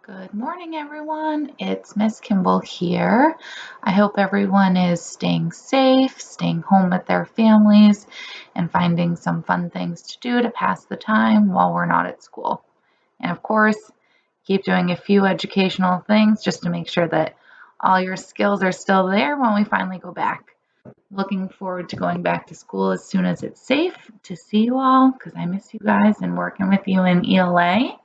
Good morning, everyone. It's Miss Kimball here. I hope everyone is staying safe, staying home with their families, and finding some fun things to do to pass the time while we're not at school. And of course, keep doing a few educational things just to make sure that all your skills are still there when we finally go back. Looking forward to going back to school as soon as it's safe to see you all because I miss you guys and working with you in ELA.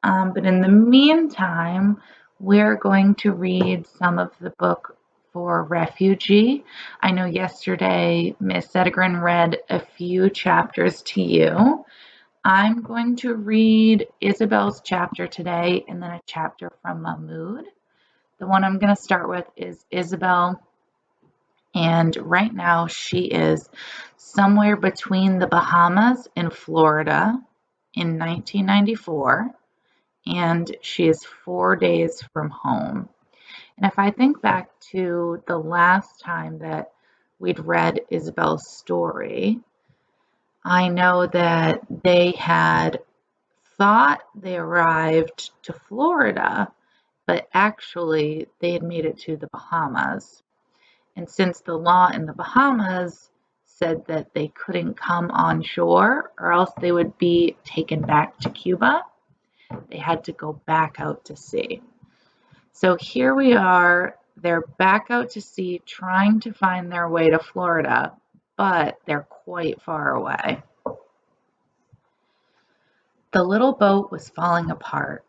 But in the meantime, we're going to read some of the book for Refugee. I know yesterday Miss Edgren read a few chapters to you. I'm going to read Isabel's chapter today and then a chapter from Mahmoud. The one I'm going to start with is Isabel, and right now she is somewhere between the Bahamas and Florida in 1994. And she is 4 days from home. And if I think back to the last time that we'd read Isabel's story, I know that they had thought they arrived to Florida, but actually they had made it to the Bahamas. And since the law in the Bahamas said that they couldn't come on shore or else they would be taken back to Cuba, they had to go back out to sea. So here we are, they're back out to sea trying to find their way to Florida, but they're quite far away. The little boat was falling apart.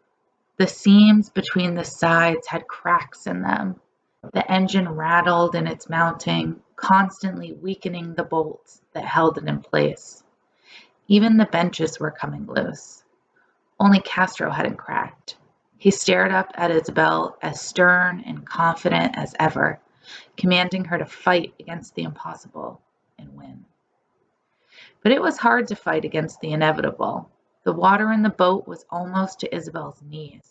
The seams between the sides had cracks in them. The engine rattled in its mounting, constantly weakening the bolts that held it in place. Even the benches were coming loose. Only Castro hadn't cracked. He stared up at Isabel as stern and confident as ever, commanding her to fight against the impossible and win. But it was hard to fight against the inevitable. The water in the boat was almost to Isabel's knees.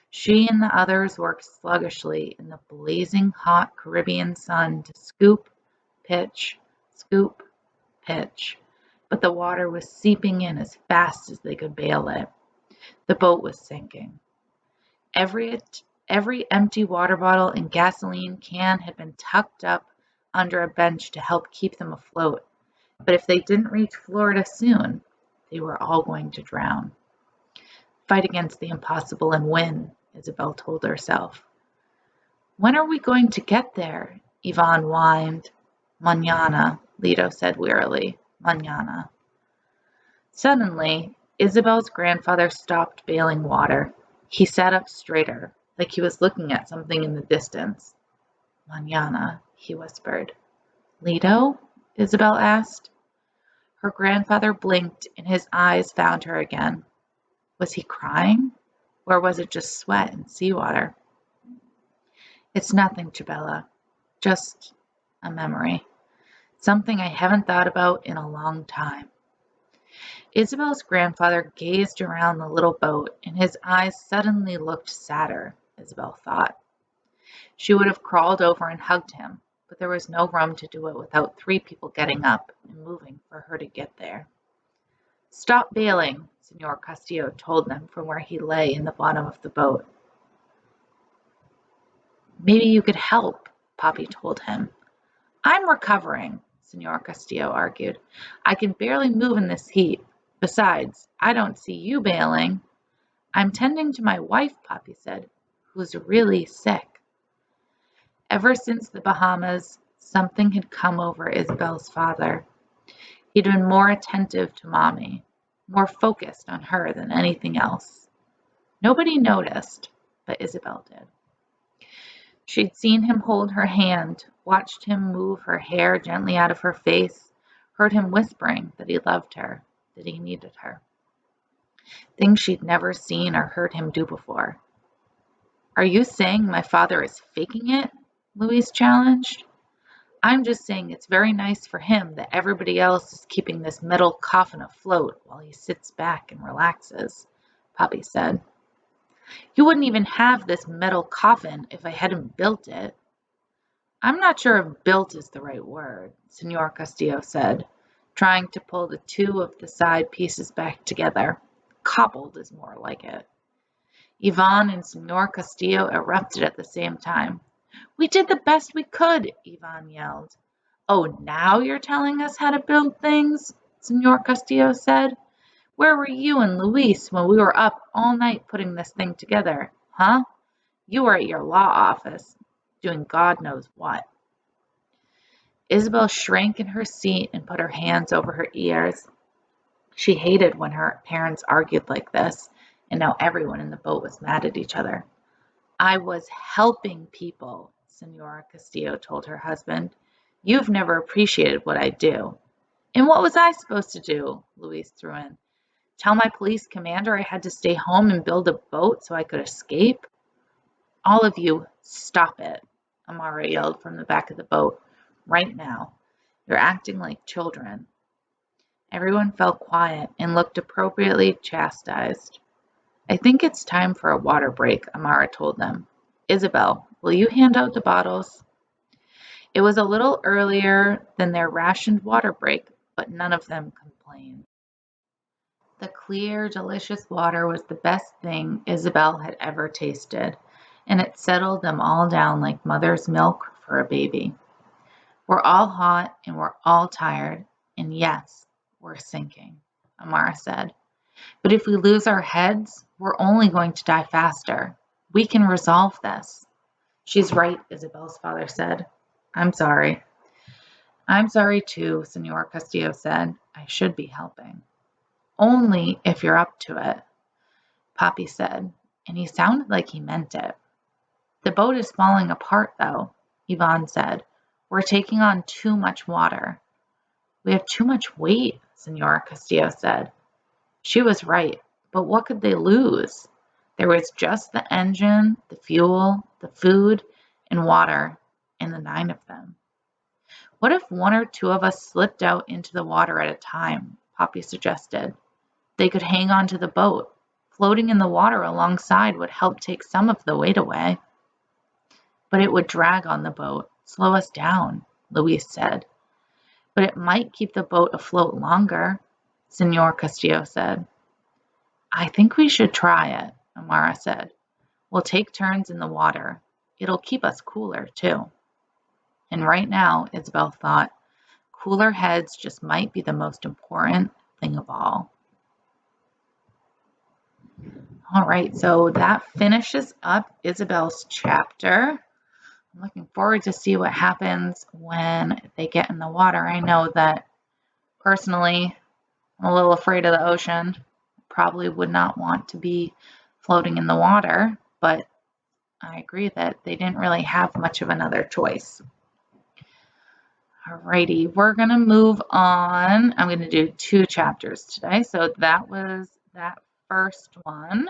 She and the others worked sluggishly in the blazing hot Caribbean sun to scoop, pitch, but the water was seeping in as fast as they could bail it. The boat was sinking. Every empty water bottle and gasoline can had been tucked up under a bench to help keep them afloat. But if they didn't reach Florida soon, they were all going to drown. Fight against the impossible and win, Isabel told herself. When are we going to get there? Yvonne whined. Mañana, Lito said wearily. Mañana. Suddenly, Isabel's grandfather stopped bailing water. He sat up straighter, like he was looking at something in the distance. Mañana, he whispered. Lito? Isabel asked. Her grandfather blinked and his eyes found her again. Was he crying? Or was it just sweat and seawater? It's nothing, Chabela. Just a memory. Something I haven't thought about in a long time. Isabel's grandfather gazed around the little boat, and his eyes suddenly looked sadder, Isabel thought. She would have crawled over and hugged him, but there was no room to do it without 3 people getting up and moving for her to get there. Stop bailing, Senor Castillo told them from where he lay in the bottom of the boat. Maybe you could help, Papi told him. I'm recovering, Senor Castillo argued. I can barely move in this heat. Besides, I don't see you bailing. I'm tending to my wife, Papi said, who's really sick. Ever since the Bahamas, something had come over Isabel's father. He'd been more attentive to Mommy, more focused on her than anything else. Nobody noticed, but Isabel did. She'd seen him hold her hand, watched him move her hair gently out of her face, heard him whispering that he loved her, that he needed her. Things she'd never seen or heard him do before. Are you saying my father is faking it? Louise challenged. I'm just saying it's very nice for him that everybody else is keeping this metal coffin afloat while he sits back and relaxes, Papi said. You wouldn't even have this metal coffin if I hadn't built it. I'm not sure if built is the right word, Senor Castillo said, trying to pull the 2 of the side pieces back together. Cobbled is more like it. Yvonne and Senor Castillo erupted at the same time. "We did the best we could," Yvonne yelled. "Oh, now you're telling us how to build things?" Senor Castillo said. "Where were you and Luis when we were up all night putting this thing together, huh? You were at your law office, doing God knows what." Isabel shrank in her seat and put her hands over her ears. She hated when her parents argued like this, and now everyone in the boat was mad at each other. "I was helping people," Senora Castillo told her husband. "You've never appreciated what I do." "And what was I supposed to do?" Luis threw in. "Tell my police commander I had to stay home and build a boat so I could escape?" "All of you, stop it," Amara yelled from the back of the boat. "Right now. You're acting like children." Everyone fell quiet and looked appropriately chastised. "I think it's time for a water break," Amara told them. "Isabel, will you hand out the bottles?" It was a little earlier than their rationed water break, but none of them complained. The clear, delicious water was the best thing Isabel had ever tasted, and it settled them all down like mother's milk for a baby. "We're all hot and we're all tired, and yes, we're sinking," Amara said. "But if we lose our heads, we're only going to die faster. We can resolve this." "She's right," Isabel's father said. "I'm sorry." "I'm sorry too," Senor Castillo said. "I should be helping." "Only if you're up to it," Papi said, and he sounded like he meant it. "The boat is falling apart, though," Yvonne said. "We're taking on too much water." "We have too much weight," Senora Castillo said. She was right, but what could they lose? There was just the engine, the fuel, the food, and water, and the 9 of them. "What if one or two of us slipped out into the water at a time?" Papi suggested. "They could hang on to the boat. Floating in the water alongside would help take some of the weight away." "But it would drag on the boat, slow us down," Luis said. "But it might keep the boat afloat longer," Senor Castillo said. "I think we should try it," Amara said. "We'll take turns in the water. It'll keep us cooler, too." And right now, Isabel thought, cooler heads just might be the most important thing of all. All right, so that finishes up Isabel's chapter. I'm looking forward to see what happens when they get in the water. I know that personally, I'm a little afraid of the ocean. Probably would not want to be floating in the water, but I agree that they didn't really have much of another choice. Alrighty, we're gonna move on. I'm gonna do 2 chapters today. So that was that first one.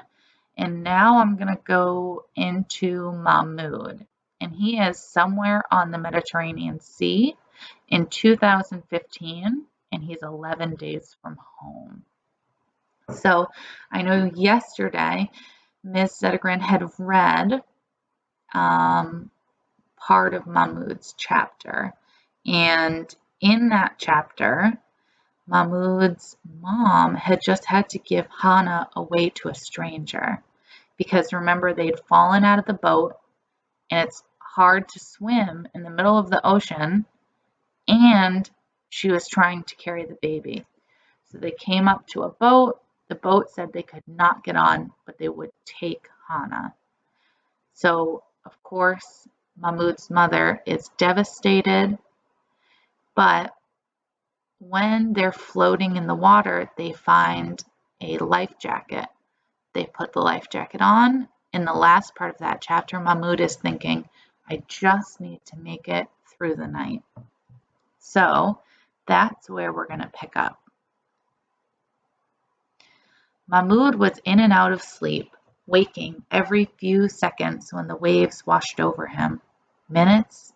And now I'm gonna go into Mahmoud. And he is somewhere on the Mediterranean Sea in 2015, and he's 11 days from home. So I know yesterday Ms. Zettergren had read part of Mahmoud's chapter. And in that chapter, Mahmoud's mom had just had to give Hana away to a stranger. Because remember, they'd fallen out of the boat, and it's hard to swim in the middle of the ocean, and she was trying to carry the baby. So they came up to a boat. The boat said they could not get on, but they would take Hana. So, of course, Mahmoud's mother is devastated, but when they're floating in the water, they find a life jacket. They put the life jacket on. In the last part of that chapter, Mahmoud is thinking, I just need to make it through the night. So that's where we're going to pick up. Mahmoud was in and out of sleep, waking every few seconds when the waves washed over him. Minutes,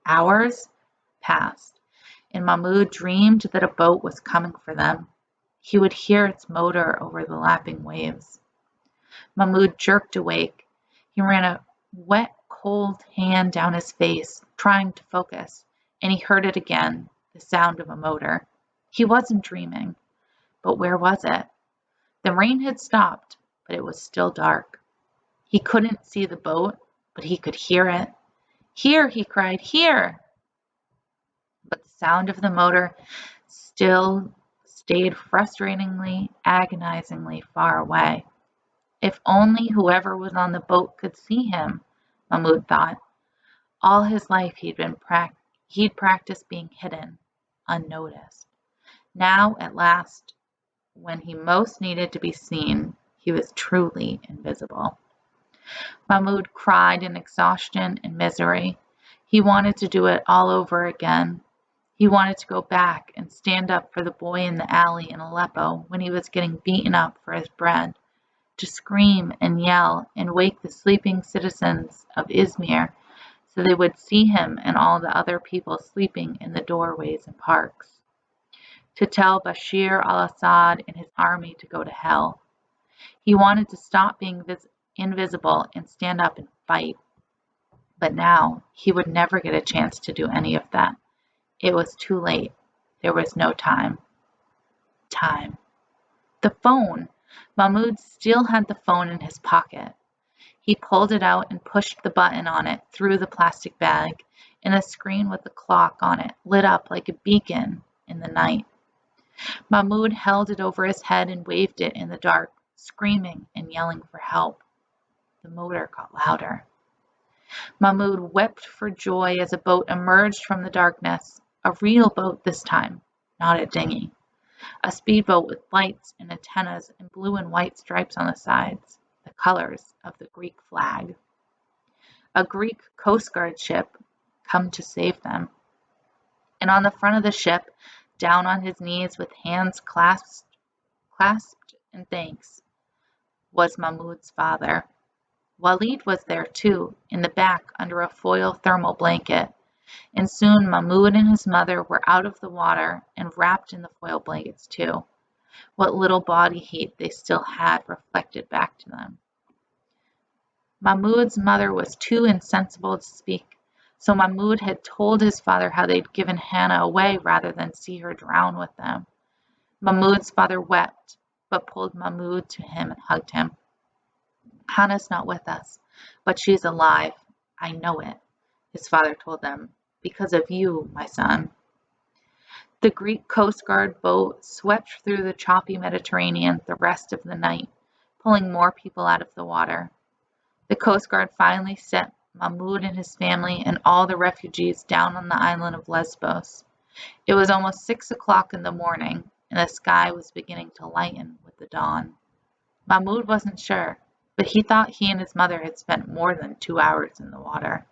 hours passed, and Mahmoud dreamed that a boat was coming for them. He would hear its motor over the lapping waves. Mahmoud jerked awake. He ran a wet, cold hand down his face, trying to focus, and he heard it again, the sound of a motor. He wasn't dreaming, but where was it? The rain had stopped, but it was still dark. He couldn't see the boat, but he could hear it. "Here!" he cried, "here!" But the sound of the motor still stayed frustratingly, agonizingly far away. If only whoever was on the boat could see him, Mahmoud thought. All his life he'd practiced being hidden, unnoticed. Now, at last, when he most needed to be seen, he was truly invisible. Mahmoud cried in exhaustion and misery. He wanted to do it all over again. He wanted to go back and stand up for the boy in the alley in Aleppo when he was getting beaten up for his bread, to scream and yell and wake the sleeping citizens of Izmir so they would see him and all the other people sleeping in the doorways and parks, to tell Bashar al-Assad and his army to go to hell. He wanted to stop being invisible and stand up and fight. But now he would never get a chance to do any of that. It was too late. There was no time. Time. The phone! Mahmoud still had the phone in his pocket. He pulled it out and pushed the button on it through the plastic bag, and the screen with the clock on it lit up like a beacon in the night. Mahmoud held it over his head and waved it in the dark, screaming and yelling for help. The motor got louder. Mahmoud wept for joy as a boat emerged from the darkness, a real boat this time, not a dinghy. A speedboat with lights and antennas and blue and white stripes on the sides, the colors of the Greek flag. A Greek Coast Guard ship come to save them. And on the front of the ship, down on his knees with hands clasped in thanks, was Mahmoud's father. Walid was there too, in the back under a foil thermal blanket, and soon Mahmoud and his mother were out of the water and wrapped in the foil blankets too. What little body heat they still had reflected back to them. Mahmoud's mother was too insensible to speak, so Mahmoud had told his father how they'd given Hannah away rather than see her drown with them. Mahmoud's father wept, but pulled Mahmoud to him and hugged him. "Hannah's not with us, but she's alive. I know it," his father told them, "because of you, my son." The Greek Coast Guard boat swept through the choppy Mediterranean the rest of the night, pulling more people out of the water. The Coast Guard finally set Mahmoud and his family and all the refugees down on the island of Lesbos. It was almost 6 o'clock in the morning, and the sky was beginning to lighten with the dawn. Mahmoud wasn't sure, but he thought he and his mother had spent more than 2 hours in the water.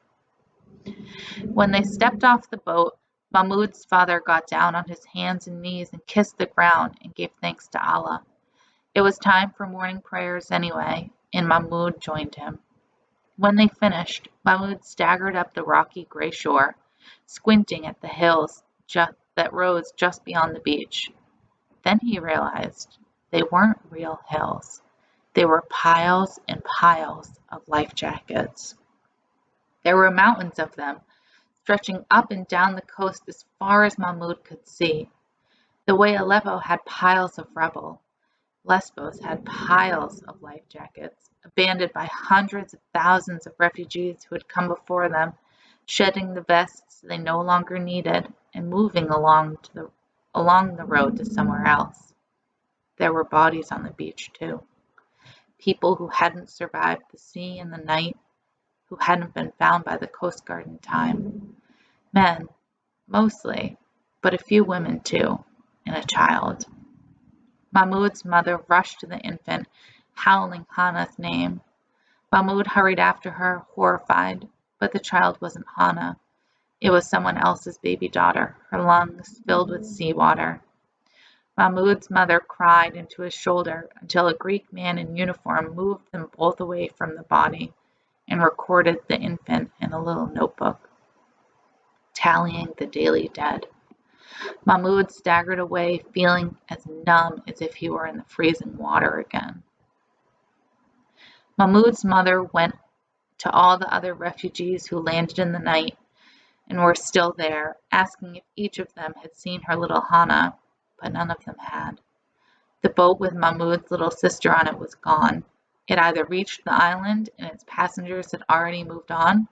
When they stepped off the boat, Mahmoud's father got down on his hands and knees and kissed the ground and gave thanks to Allah. It was time for morning prayers anyway, and Mahmoud joined him. When they finished, Mahmoud staggered up the rocky gray shore, squinting at the hills that rose just beyond the beach. Then he realized they weren't real hills. They were piles and piles of life jackets. There were mountains of them, stretching up and down the coast as far as Mahmoud could see. The way Aleppo had piles of rubble, Lesbos had piles of life jackets, abandoned by hundreds of thousands of refugees who had come before them, shedding the vests they no longer needed and moving along the road to somewhere else. There were bodies on the beach too. People who hadn't survived the sea and the night, who hadn't been found by the Coast Guard in time. Men, mostly, but a few women too, and a child. Mahmoud's mother rushed to the infant, howling Hannah's name. Mahmoud hurried after her, horrified, but the child wasn't Hannah. It was someone else's baby daughter, her lungs filled with seawater. Mahmoud's mother cried into his shoulder until a Greek man in uniform moved them both away from the body and recorded the infant in a little notebook, tallying the daily dead. Mahmoud staggered away, feeling as numb as if he were in the freezing water again. Mahmoud's mother went to all the other refugees who landed in the night and were still there, asking if each of them had seen her little Hannah, but none of them had. The boat with Mahmoud's little sister on it was gone. It either reached the island and its passengers had already moved on,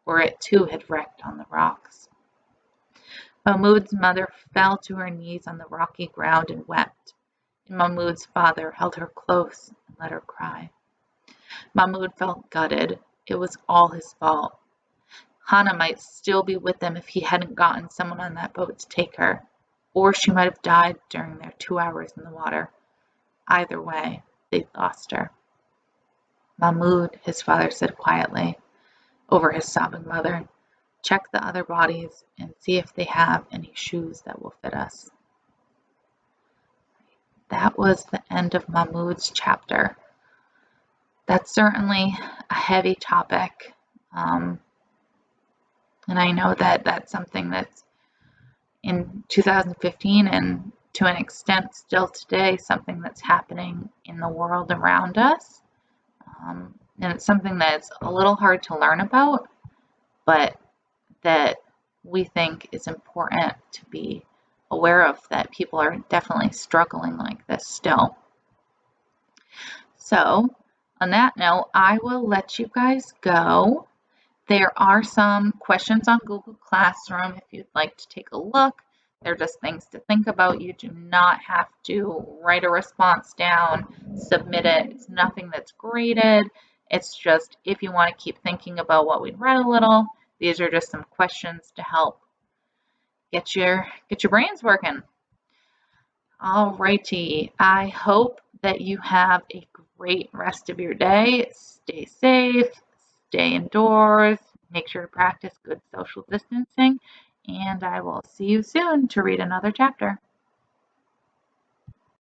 or it too had wrecked on the rocks. Mahmoud's mother fell to her knees on the rocky ground and wept, and Mahmoud's father held her close and let her cry. Mahmoud felt gutted. It was all his fault. Hannah might still be with them if he hadn't gotten someone on that boat to take her, or she might have died during their 2 hours in the water. Either way, they'd lost her. Mahmoud, his father said quietly, over his sobbing mother, check the other bodies and see if they have any shoes that will fit us. That was the end of Mahmoud's chapter. That's certainly a heavy topic. And I know that that's something that's in 2015 and to an extent still today, something that's happening in the world around us. And it's something that's a little hard to learn about, but that we think is important to be aware of, that people are definitely struggling like this still. So on that note, I will let you guys go. There are some questions on Google Classroom if you'd like to take a look. They're just things to think about. You do not have to write a response down, submit it. It's nothing that's graded. It's just if you want to keep thinking about what we'd read a little, these are just some questions to help get your brains working. Alrighty, I hope that you have a great rest of your day. Stay safe, stay indoors, make sure to practice good social distancing, and I will see you soon to read another chapter.